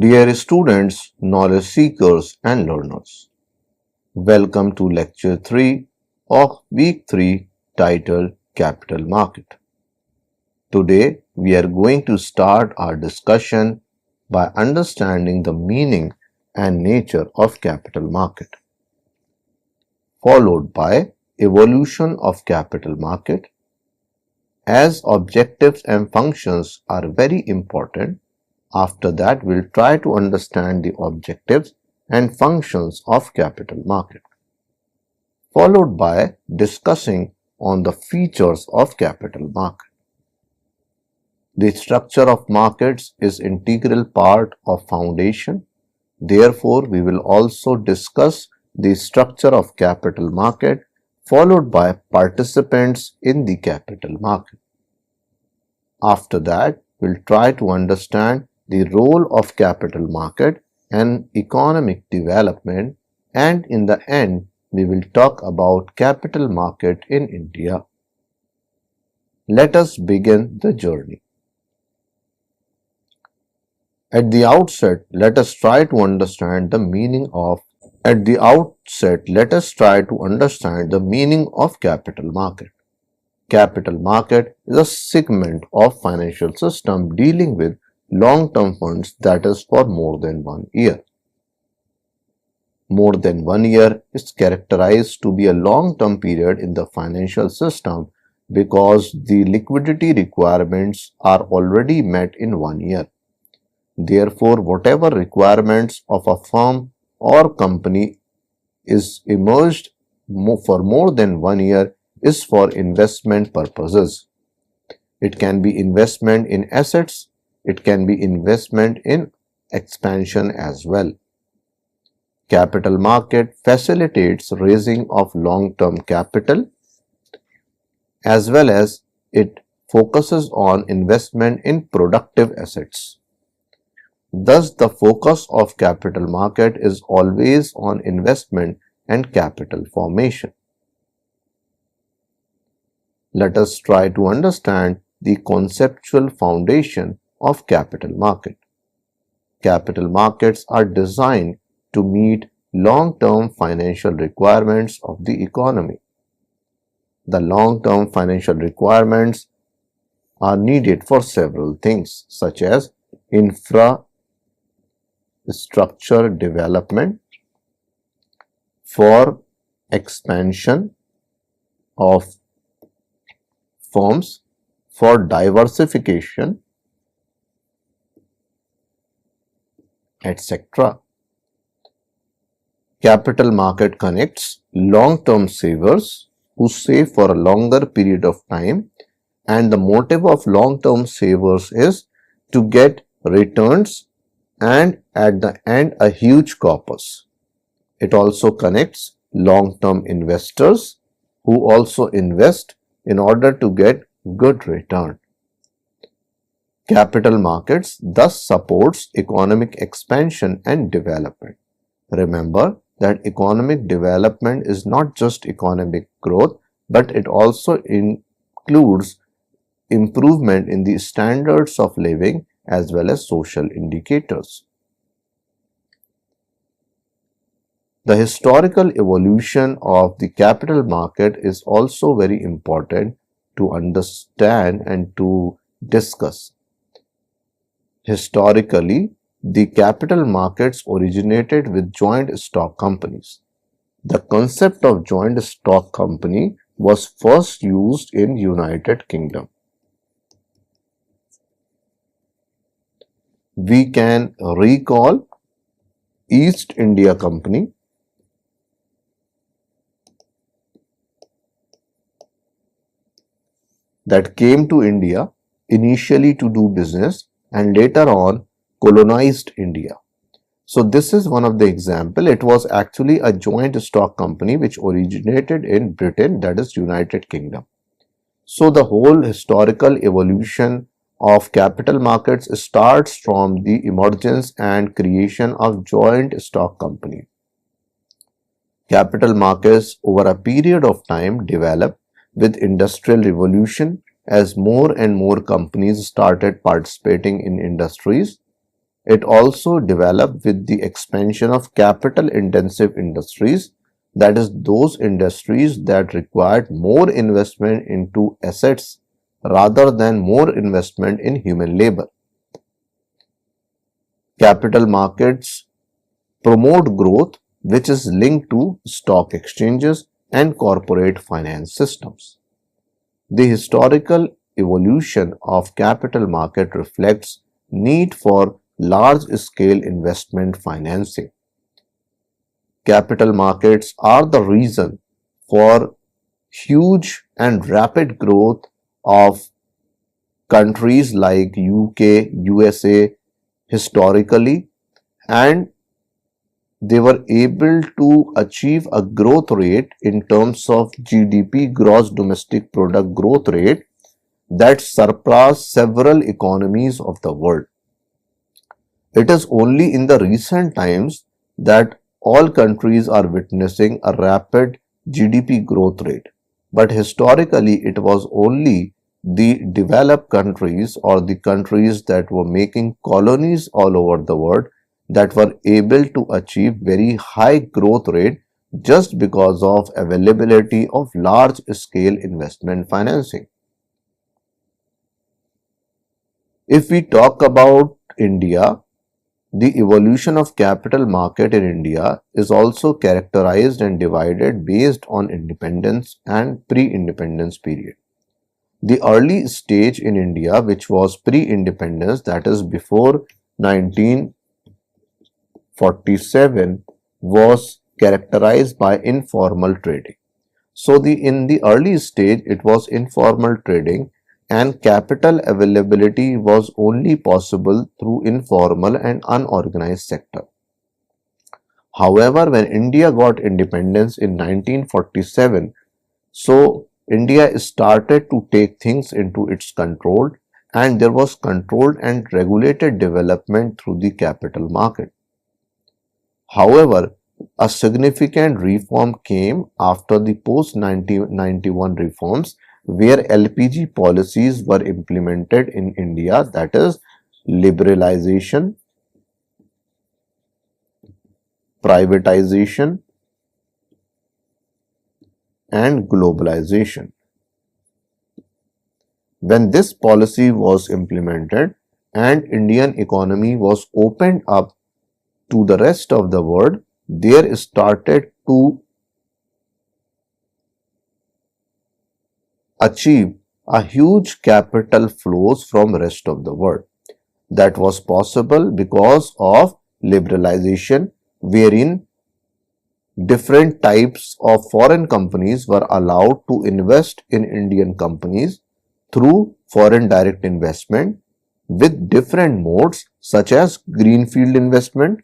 Dear students, knowledge seekers and learners, welcome to lecture 3 of week 3 titled Capital Market. Today we are going to start our discussion by understanding the meaning and nature of capital market, followed by evolution of capital market. As objectives and functions are very important, after that we'll try to understand the objectives and functions of capital market, followed by discussing on the features of capital market. The structure of markets is integral part of foundation. Therefore, we will also discuss the structure of capital market followed by participants in the capital market. After that, we'll try to understand the role of capital market and economic development, and in the end we will talk about capital market in India. Let us begin the journey. At the outset, let us try to understand the meaning of capital market. Capital market is a segment of financial system dealing with long-term funds, that is for more than 1 year. More than 1 year is characterized to be a long-term period in the financial system because the liquidity requirements are already met in 1 year. Therefore, whatever requirements of a firm or company is emerged for more than 1 year is for investment purposes. It can be investment in assets, it can be investment in expansion as well. Capital market facilitates raising of long-term capital as well as it focuses on investment in productive assets. Thus, the focus of capital market is always on investment and capital formation. Let us try to understand the conceptual foundation of capital market. Capital markets are designed to meet long-term financial requirements of the economy. The long-term financial requirements are needed for several things such as infrastructure development, for expansion of firms, for diversification, etc. Capital market connects long-term savers who save for a longer period of time, and the motive of long-term savers is to get returns and at the end a huge corpus. It also connects long-term investors who also invest in order to get good return. Capital markets thus supports economic expansion and development. Remember that economic development is not just economic growth, but it also includes improvement in the standards of living as well as social indicators. The historical evolution of the capital market is also very important to understand and to discuss. Historically, the capital markets originated with joint stock companies. The concept of joint stock company was first used in United Kingdom. We can recall East India Company, that came to India initially to do business and later on colonized India. So this is one of the example. It was actually a joint stock company which originated in Britain, that is United Kingdom. So the whole historical evolution of capital markets starts from the emergence and creation of joint stock company. Capital markets over a period of time developed with industrial revolution as more and more companies started participating in industries. It also developed with the expansion of capital-intensive industries, that is, those industries that required more investment into assets rather than more investment in human labor. Capital markets promote growth, which is linked to stock exchanges and corporate finance systems. The historical evolution of capital market reflects need for large-scale investment financing. Capital markets are the reason for huge and rapid growth of countries like UK, USA historically, and they were able to achieve a growth rate in terms of GDP, gross domestic product growth rate, that surpassed several economies of the world. It is only in the recent times that all countries are witnessing a rapid GDP growth rate. But historically, it was only the developed countries or the countries that were making colonies all over the world that were able to achieve very high growth rate just because of availability of large scale investment financing. If we talk about India, the evolution of capital market in India is also characterized and divided based on independence and pre-independence period. The early stage in India, which was pre-independence, that is before 1947, was characterized by informal trading. So in the early stage, it was informal trading, and capital availability was only possible through informal and unorganized sector. However, when India got independence in 1947, so India started to take things into its control, and there was controlled and regulated development through the capital market. However, a significant reform came after the post-1991 reforms, where LPG policies were implemented in India, that is liberalization, privatization, and globalization. When this policy was implemented and Indian economy was opened up to the rest of the world, there started to achieve a huge capital flows from rest of the world. That was possible because of liberalization, wherein different types of foreign companies were allowed to invest in Indian companies through foreign direct investment with different modes such as greenfield investment,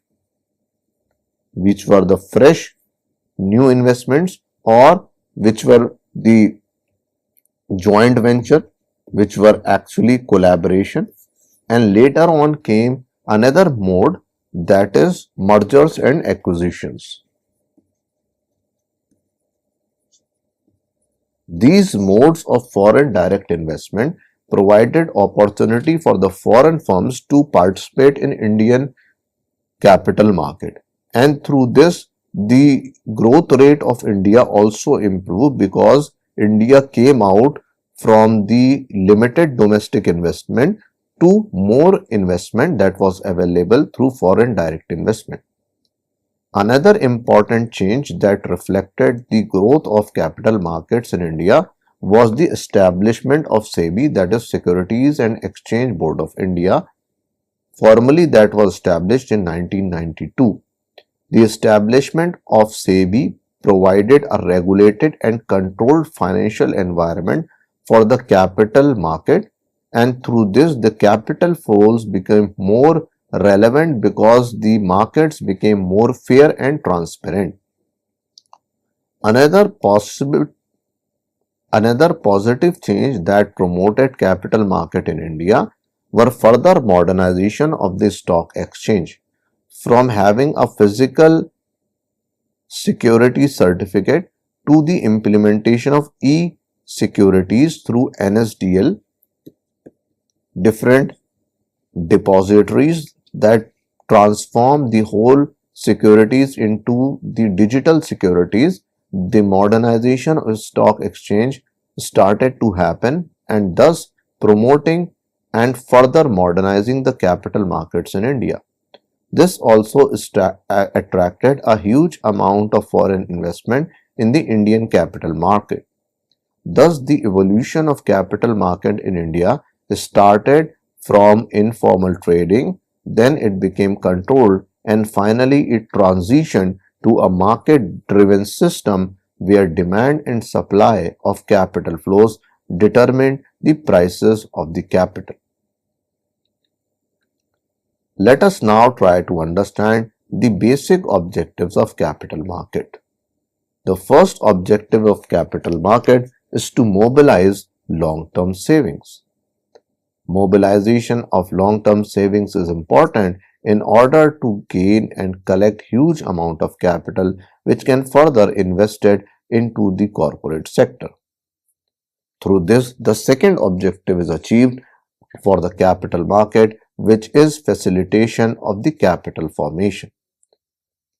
which were the fresh new investments, or which were the joint venture, which were actually collaboration, and later on came another mode, that is mergers and acquisitions. These modes of foreign direct investment provided opportunity for the foreign firms to participate in Indian capital market, and through this the growth rate of India also improved because India came out from the limited domestic investment to more investment that was available through foreign direct investment. Another important change that reflected the growth of capital markets in India was the establishment of SEBI, that is Securities and Exchange Board of India, formally that was established in 1992. The establishment of SEBI provided a regulated and controlled financial environment for the capital market, and through this the capital flows became more relevant because the markets became more fair and transparent. Another positive change that promoted capital market in India were further modernization of the stock exchange. From having a physical security certificate to the implementation of e-securities through NSDL, different depositories that transform the whole securities into the digital securities, the modernization of stock exchange started to happen, and thus promoting and further modernizing the capital markets in India. This also attracted a huge amount of foreign investment in the Indian capital market. Thus, the evolution of capital market in India started from informal trading, then it became controlled, and finally it transitioned to a market-driven system where demand and supply of capital flows determined the prices of the capital. Let us now try to understand the basic objectives of capital market. The first objective of capital market is to mobilize long-term savings. Mobilization of long-term savings is important in order to gain and collect huge amount of capital which can further invested into the corporate sector. Through this, the second objective is achieved for the capital market, which is facilitation of the capital formation.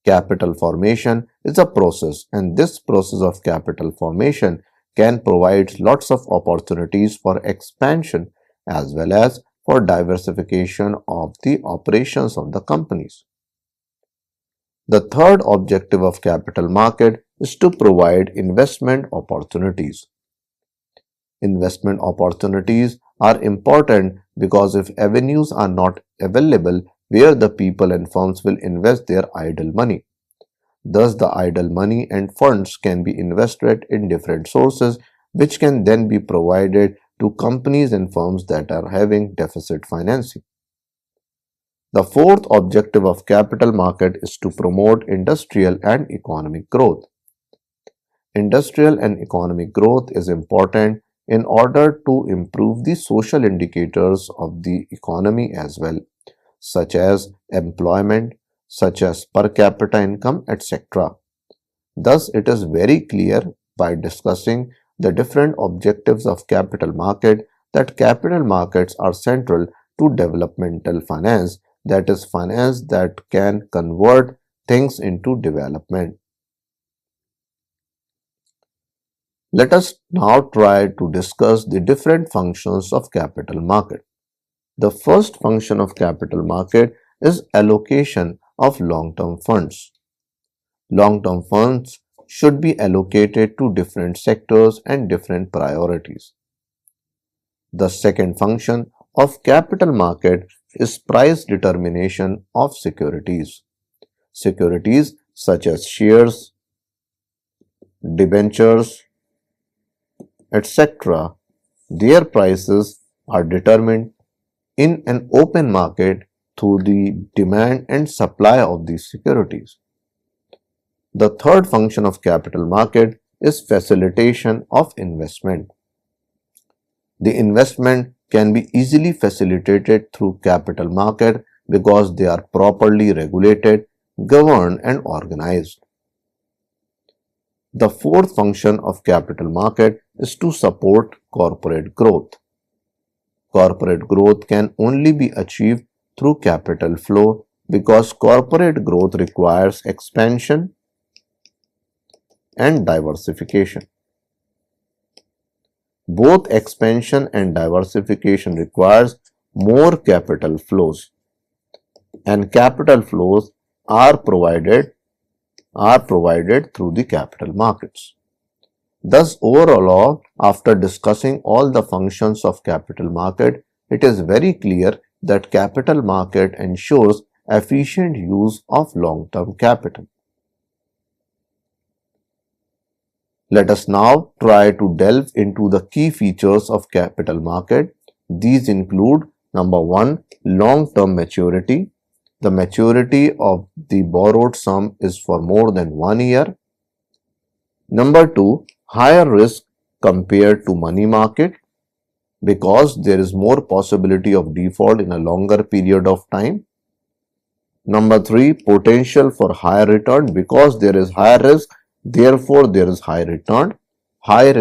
Capital formation is a process, and this process of capital formation can provide lots of opportunities for expansion as well as for diversification of the operations of the companies. The third objective of capital market is to provide investment opportunities. Investment opportunities are important because if avenues are not available where the people and firms will invest their idle money. Thus, the idle money and funds can be invested in different sources which can then be provided to companies and firms that are having deficit financing. The fourth objective of capital market is to promote industrial and economic growth. Industrial and economic growth is important in order to improve the social indicators of the economy as well, such as employment, such as per capita income, etc. Thus, it is very clear by discussing the different objectives of capital market that capital markets are central to developmental finance, that is finance that can convert things into development. Let us now try to discuss the different functions of capital market. The first function of capital market is allocation of long-term funds. Long-term funds should be allocated to different sectors and different priorities. The second function of capital market is price determination of securities. Securities such as shares, debentures, etc. Their prices are determined in an open market through the demand and supply of these securities. The third function of capital market is facilitation of investment. The investment can be easily facilitated through capital market because they are properly regulated, governed and organized. The fourth function of capital market is to support corporate growth. Corporate growth can only be achieved through capital flow because corporate growth requires expansion and diversification. Both expansion and diversification requires more capital flows, and capital flows are provided through the capital markets. Thus, overall, after discussing all the functions of capital market, it is very clear that capital market ensures efficient use of long-term capital. Let us now try to delve into the key features of capital market. These include number 1, long-term maturity. The maturity of the borrowed sum is for more than 1 year. Number 2, higher risk compared to money market because there is more possibility of default in a longer period of time. Number 3, potential for higher return because there is higher risk, therefore there is high return. High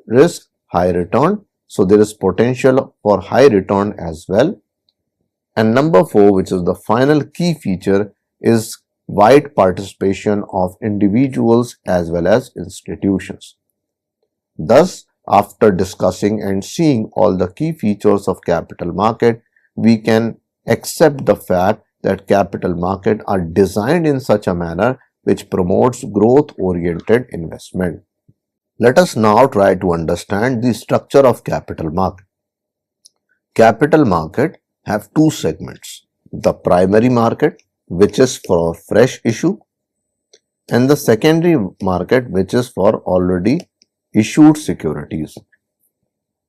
risk, high return, so there is potential for high return as well. And number 4, which is the final key feature, is wide participation of individuals as well as institutions. Thus, after discussing and seeing all the key features of capital market, we can accept the fact that capital market are designed in such a manner which promotes growth-oriented investment. Let us now try to understand the structure of capital market. Capital market have two segments: the primary market, which is for fresh issue, and the secondary market, which is for already issued securities.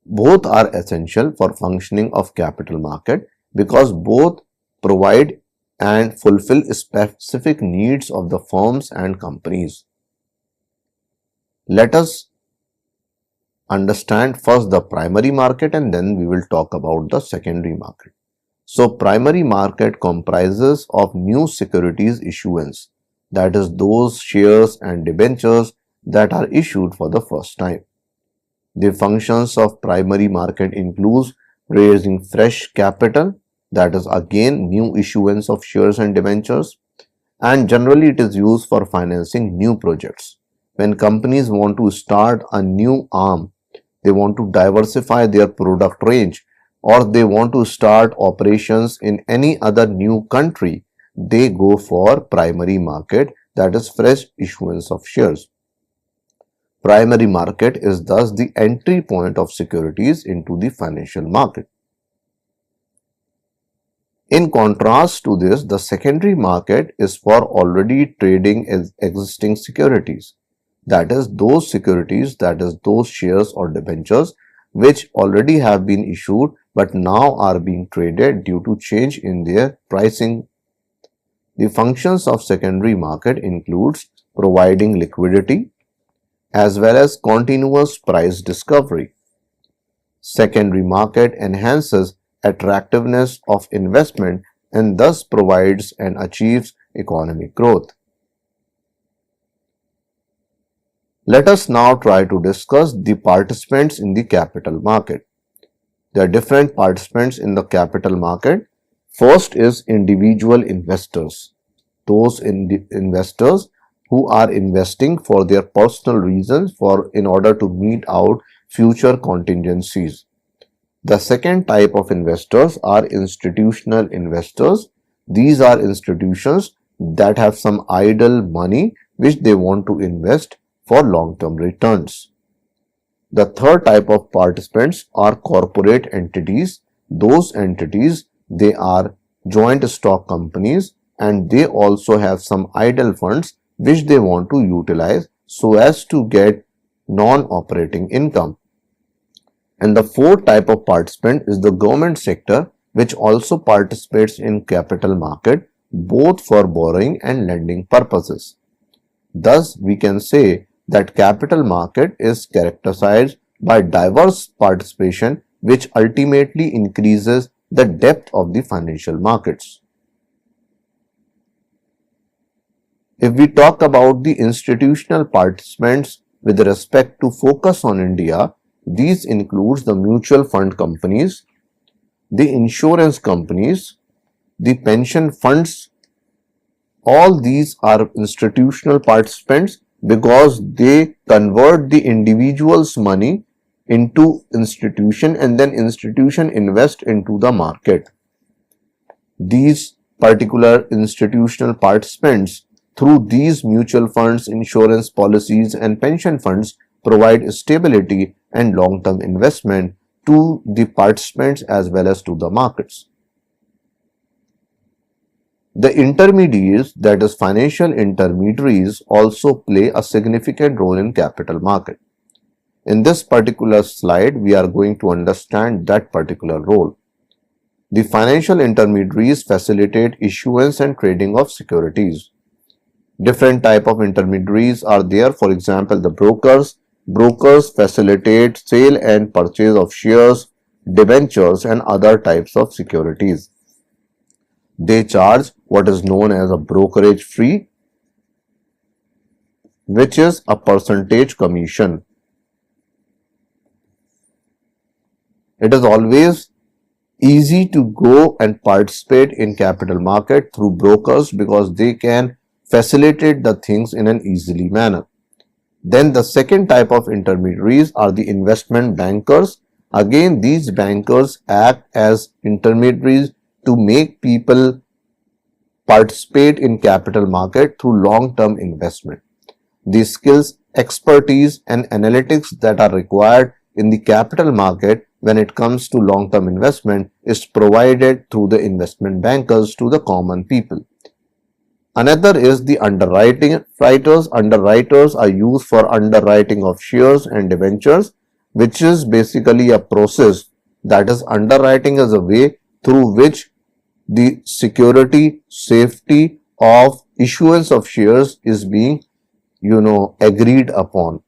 Both are essential for functioning of capital market because both provide and fulfill specific needs of the firms and companies. Let us understand first the primary market and then we will talk about the secondary market. So primary market comprises of new securities issuance, that is those shares and debentures that are issued for the first time. The functions of primary market includes raising fresh capital, that is again new issuance of shares and debentures, and generally it is used for financing new projects. When companies want to start a new arm, they want to diversify their product range, or they want to start operations in any other new country, they go for primary market, that is fresh issuance of shares. Primary market is thus the entry point of securities into the financial market. In contrast to this, the secondary market is for already trading existing securities. That is those securities, that is those shares or debentures which already have been issued but now are being traded due to change in their pricing. The functions of secondary market includes providing liquidity as well as continuous price discovery. Secondary market enhances attractiveness of investment and thus provides and achieves economic growth. Let us now try to discuss the participants in the capital market. There are different participants in the capital market. First is individual investors. Those investors who are investing for their personal reasons in order to meet out future contingencies. The second type of investors are institutional investors. These are institutions that have some idle money which they want to invest for long-term returns. The third type of participants are corporate entities. Those entities, they are joint stock companies and they also have some idle funds which they want to utilize so as to get non-operating income. And the fourth type of participant is the government sector, which also participates in capital market both for borrowing and lending purposes. Thus, we can say that capital market is characterized by diverse participation which ultimately increases the depth of the financial markets. If we talk about the institutional participants with respect to focus on India, these includes the mutual fund companies, the insurance companies, the pension funds. All these are institutional participants because they convert the individual's money into institution and then institution invest into the market. These particular institutional participants through these mutual funds, insurance policies and pension funds provide stability and long-term investment to the participants as well as to the markets. The intermediaries, that is financial intermediaries, also play a significant role in capital market. In this particular slide, we are going to understand that particular role. The financial intermediaries facilitate issuance and trading of securities. Different type of intermediaries are there. For example, the brokers. Brokers facilitate sale and purchase of shares, debentures and other types of securities. They charge what is known as a brokerage fee, which is a percentage commission. It is always easy to go and participate in capital market through brokers because they can facilitate the things in an easily manner. Then the second type of intermediaries are the investment bankers. Again, these bankers act as intermediaries to make people participate in capital market through long-term investment. The skills, expertise and analytics that are required in the capital market when it comes to long-term investment is provided through the investment bankers to the common people. Another is the underwriting writers. Underwriters are used for underwriting of shares and debentures, which is basically a process, that is, underwriting is a way through which the security, safety of issuance of shares is being, agreed upon.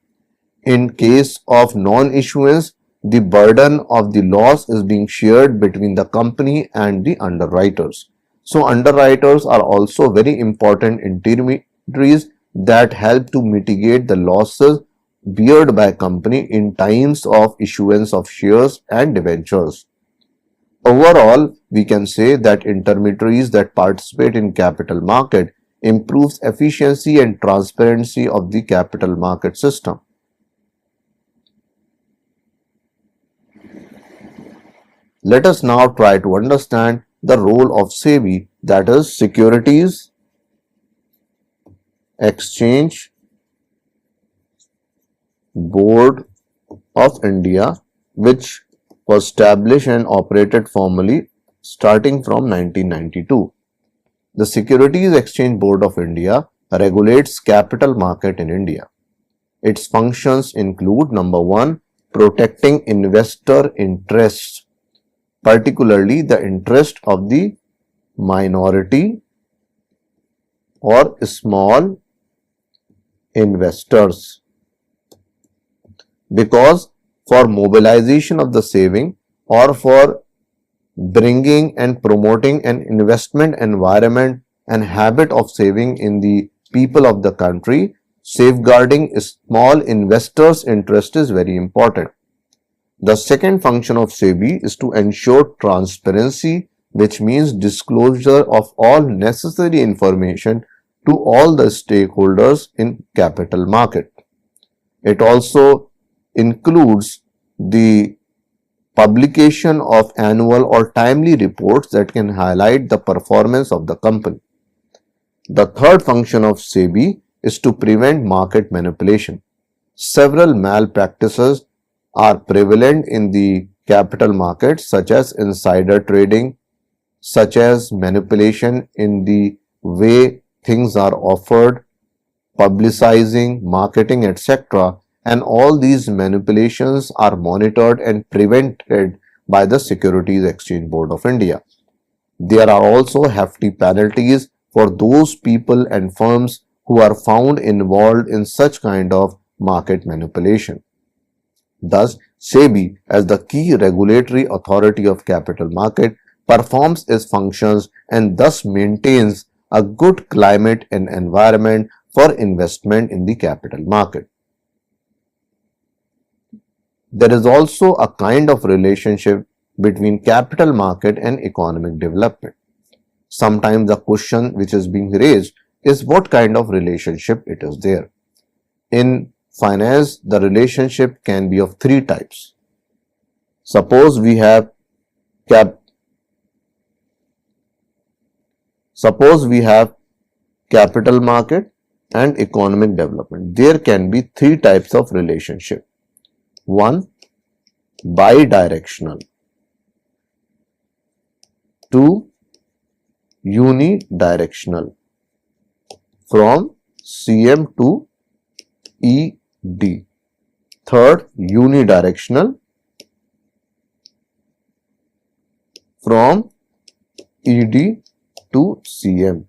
In case of non-issuance, the burden of the loss is being shared between the company and the underwriters. So underwriters are also very important intermediaries that help to mitigate the losses beared by company in times of issuance of shares and debentures. Overall, we can say that intermediaries that participate in capital market improves efficiency and transparency of the capital market system. Let us now try to understand the role of SEBI, that is Securities Exchange Board of India, which was established and operated formally starting from 1992. The Securities Exchange Board of India regulates capital market in India. Its functions include: number one, protecting investor interests, particularly the interest of the minority or small investors, because for mobilization of the saving or for bringing and promoting an investment environment and habit of saving in the people of the country, safeguarding small investors' interest is very important. The second function of SEBI is to ensure transparency, which means disclosure of all necessary information to all the stakeholders in capital market. It also includes the publication of annual or timely reports that can highlight the performance of the company. The third function of SEBI is to prevent market manipulation. Several malpractices are prevalent in the capital markets, such as insider trading, such as manipulation in the way things are offered, publicizing, marketing, etc. And all these manipulations are monitored and prevented by the Securities Exchange Board of India. There are also hefty penalties for those people and firms who are found involved in such kind of market manipulation. Thus, SEBI, as the key regulatory authority of capital market, performs its functions and thus maintains a good climate and environment for investment in the capital market. There is also a kind of relationship between capital market and economic development. Sometimes the question which is being raised is what kind of relationship it is there. In finance, the relationship can be of three types. Suppose we have capital market and economic development. There can be three types of relationship. One, bidirectional. Two, unidirectional, from CM to ED. Third, unidirectional, from ED to CM.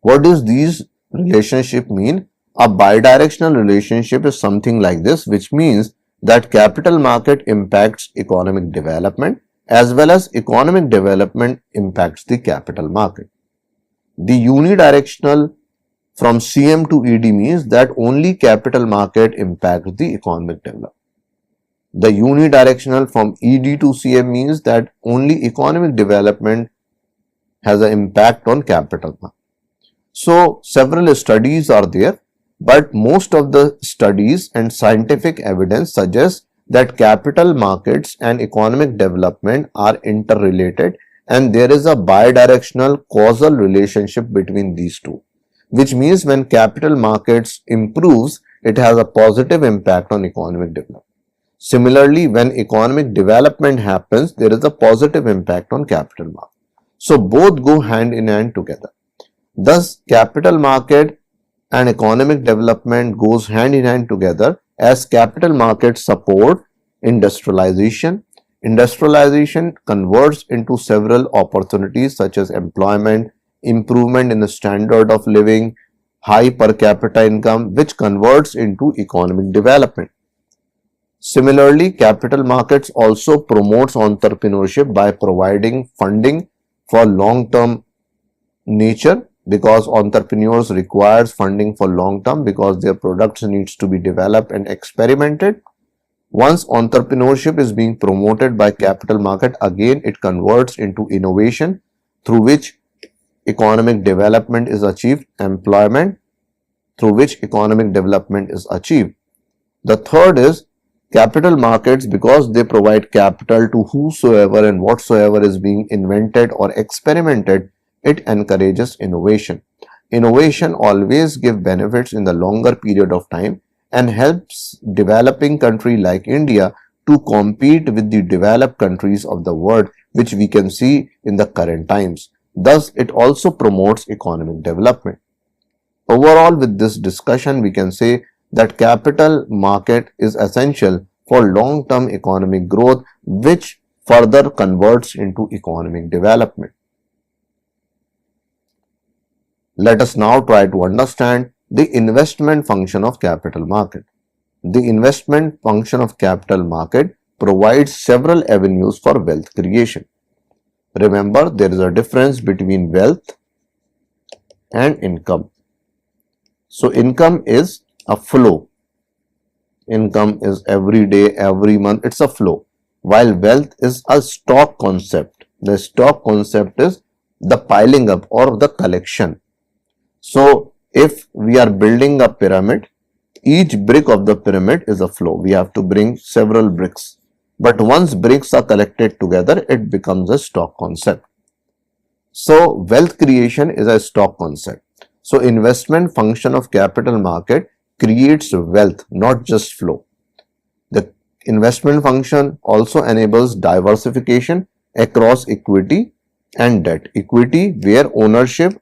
What does these relationship mean? A bidirectional relationship is something like this, which means that capital market impacts economic development as well as economic development impacts the capital market. The unidirectional from CM to ED means that only capital market impacts the economic development. The unidirectional from ED to CM means that only economic development has an impact on capital market. So several studies are there, but most of the studies and scientific evidence suggests that capital markets and economic development are interrelated, and there is a bidirectional causal relationship between these two, which means when capital markets improves, it has a positive impact on economic development. Similarly, when economic development happens, there is a positive impact on capital market. So both go hand in hand together. Thus, capital market and economic development goes hand in hand together, as capital markets support industrialization. Industrialization converts into several opportunities such as employment, improvement in the standard of living, high per capita income, which converts into economic development. Similarly, capital markets also promotes entrepreneurship by providing funding for long-term nature, because entrepreneurs requires funding for long term because their products needs to be developed and experimented. Once entrepreneurship is being promoted by capital market, again it converts into innovation through which economic development is achieved, employment through which economic development is achieved. The third is capital markets, because they provide capital to whosoever and whatsoever is being invented or experimented, it encourages innovation. Innovation always gives benefits in the longer period of time and helps developing country like India to compete with the developed countries of the world, which we can see in the current times. Thus, it also promotes economic development. Overall, with this discussion, we can say that capital market is essential for long-term economic growth, which further converts into economic development. Let us now try to understand the investment function of capital market. The investment function of capital market provides several avenues for wealth creation. Remember, there is a difference between wealth and income. So, income is a flow. Income is every day, every month, it's a flow. While wealth is a stock concept. The stock concept is the piling up or the collection. So, if we are building a pyramid, each brick of the pyramid is a flow. We have to bring several bricks. But once bricks are collected together, it becomes a stock concept. So, wealth creation is a stock concept. So, investment function of capital market creates wealth, not just flow. The investment function also enables diversification across equity and debt. Equity where ownership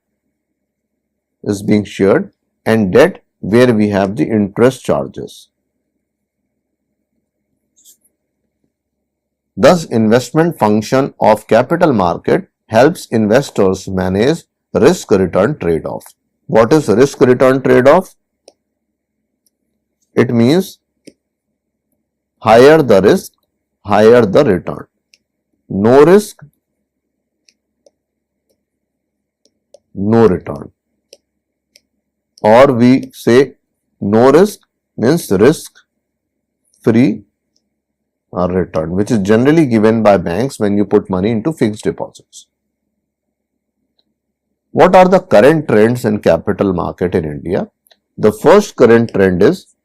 is being shared, and debt where we have the interest charges. Thus, investment function of capital market helps investors manage risk-return trade-off. What is risk-return trade-off? It means higher the risk, higher the return. No risk, no return. Or we say no risk means risk free return, which is generally given by banks when you put money into fixed deposits. What are the current trends in capital market in India? The first current trend is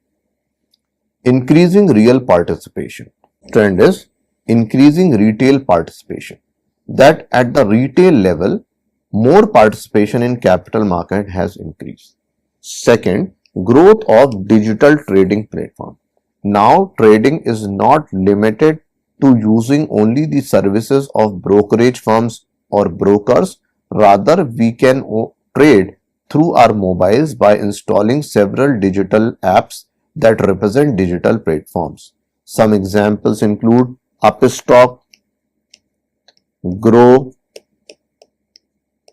increasing real participation. Trend is increasing retail participation. That at the retail level, more participation in capital market has increased. Second, growth of digital trading platform. Now, trading is not limited to using only the services of brokerage firms or brokers. Rather, we can trade through our mobiles by installing several digital apps that represent digital platforms. Some examples include Upstox, Grow,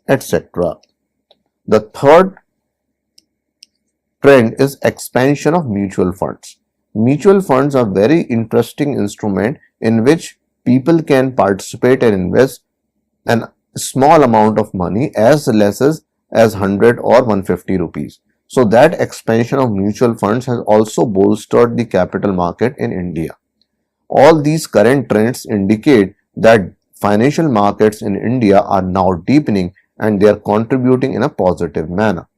etc. The third trend is expansion of mutual funds. Mutual funds are very interesting instrument in which people can participate and invest a small amount of money as less as 100 or 150 rupees. So that expansion of mutual funds has also bolstered the capital market in India. All these current trends indicate that financial markets in India are now deepening and they are contributing in a positive manner.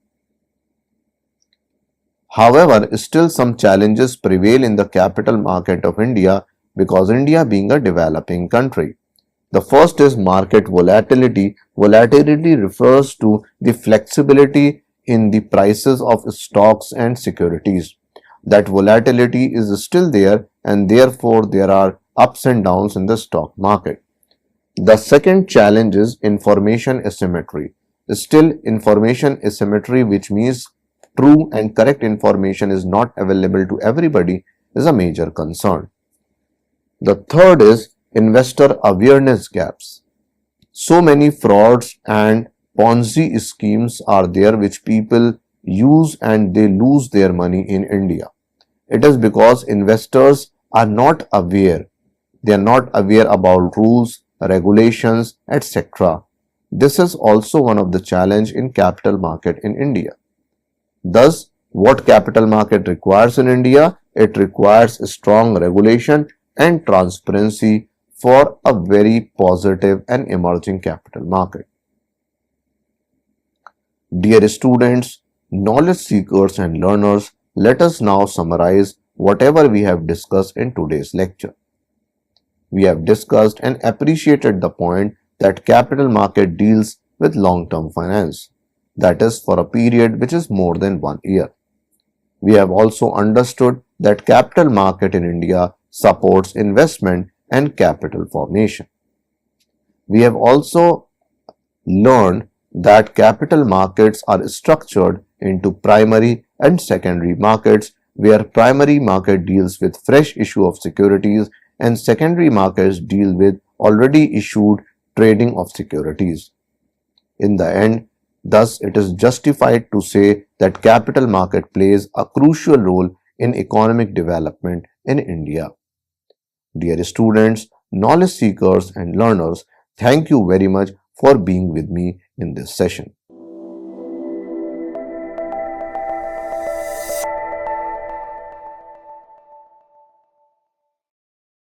However, still some challenges prevail in the capital market of India because India being a developing country. The first is market volatility. Volatility refers to the flexibility in the prices of stocks and securities. That volatility is still there and therefore there are ups and downs in the stock market. The second challenge is information asymmetry. Still, information asymmetry, which means true and correct information is not available to everybody, is a major concern. The third is investor awareness gaps. So many frauds and Ponzi schemes are there which people use and they lose their money in India. It is because investors are not aware. They are not aware about rules, regulations, etc. This is also one of the challenge in capital market in India. Thus, what capital market requires in India? It requires strong regulation and transparency for a very positive and emerging capital market. Dear students, knowledge seekers and learners, let us now summarize whatever we have discussed in today's lecture. We have discussed and appreciated the point that capital market deals with long-term finance, that is for a period which is more than 1 year. We have also understood that capital market in India supports investment and capital formation. We have also learned that capital markets are structured into primary and secondary markets, where primary market deals with fresh issue of securities and secondary markets deal with already issued trading of securities. In the end, thus it is justified to say that capital market plays a crucial role in economic development in India. Dear students, knowledge seekers and learners, thank you very much for being with me in this session.